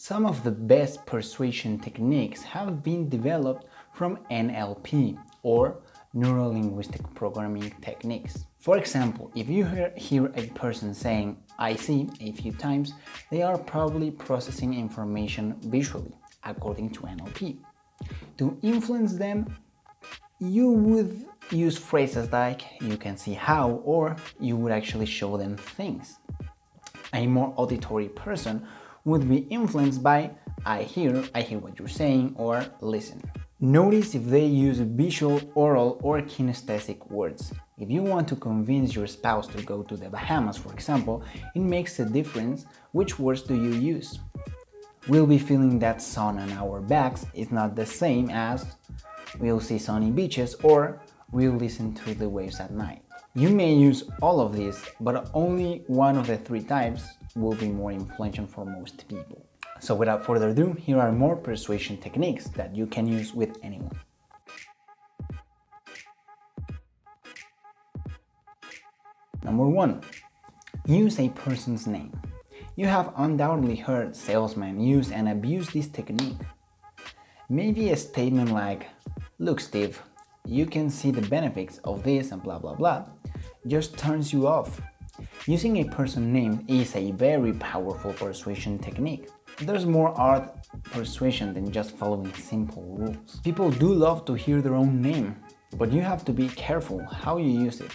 Some of the best persuasion techniques have been developed from NLP, or neuro-linguistic programming techniques. For example, if you hear a person saying "I see" a few times, they are probably processing information visually, according to NLP. To influence them, you would use phrases like "you can see how," or you would actually show them things. A more auditory person would be influenced by I hear what you're saying," or "listen." Notice if they use visual, oral, or kinesthetic words. If you want to convince your spouse to go to the Bahamas, for example, it makes a difference which words do you use. "We'll be feeling that sun on our backs" is not the same as "we'll see sunny beaches," or "we'll listen to the waves at night." You may use all of these, but only one of the three types will be more influential for most people. So without further ado, here are more persuasion techniques that you can use with anyone. Number 1. Use a person's name. You have undoubtedly heard salesmen use and abuse this technique. Maybe a statement like, "Look, Steve, you can see the benefits of this and blah blah blah," just turns you off. Using a person's name is a very powerful persuasion technique. There's more art persuasion than just following simple rules. People do love to hear their own name, but you have to be careful how you use it.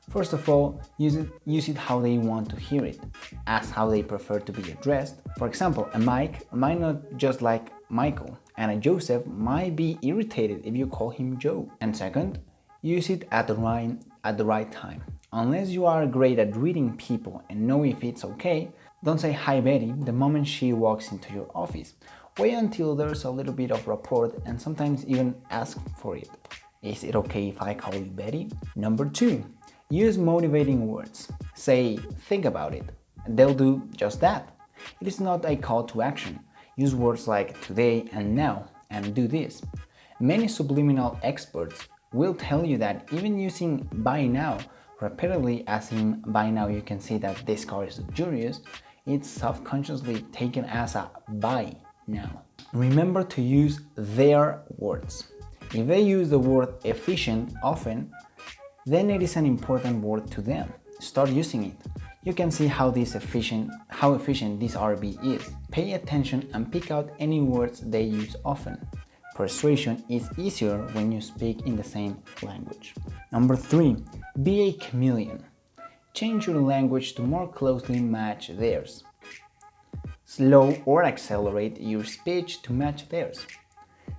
First of all, use it how they want to hear it. Ask how they prefer to be addressed. For example, a Mike might not just like Michael, and a Joseph might be irritated if you call him Joe. And second, use it at the right time. Unless you are great at reading people and know if it's okay, don't say "Hi Betty" the moment she walks into your office. Wait until there's a little bit of rapport, and sometimes even ask for it. "Is it okay if I call you Betty?" Number 2. Use motivating words. Say "think about it." They'll do just that. It is not a call to action. Use words like "today" and "now" and "do this." Many subliminal experts will tell you that even using "by now" repeatedly, as in "by now you can see that this car is luxurious," it's subconsciously taken as a "by now." Remember to use their words. If they use the word "efficient" often, then it is an important word to them. Start using it. You can see how efficient this RV is. Pay attention and pick out any words they use often. Persuasion is easier when you speak in the same language. Number 3. Be a chameleon. Change your language to more closely match theirs. Slow or accelerate your speech to match theirs.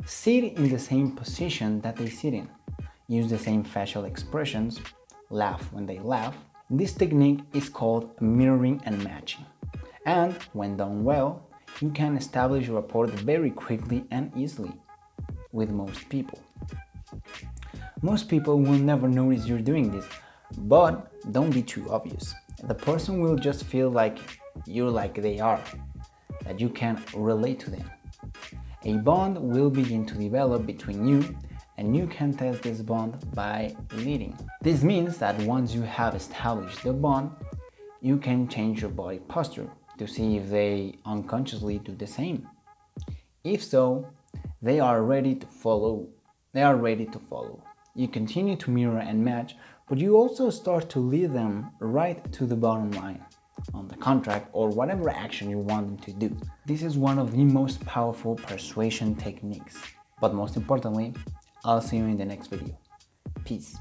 Sit in the same position that they sit in. Use the same facial expressions. Laugh when they laugh. This technique is called mirroring and matching. And when done well, you can establish rapport very quickly and easily with most people. Most people will never notice you're doing this, but don't be too obvious. The person will just feel like you're like they are, that you can relate to them. A bond will begin to develop between you, and you can test this bond by leading. This means that once you have established the bond, you can change your body posture to see if they unconsciously do the same. If so, they are ready to follow. You continue to mirror and match, but you also start to lead them right to the bottom line on the contract or whatever action you want them to do. This is one of the most powerful persuasion techniques. But most importantly, I'll see you in the next video. Peace.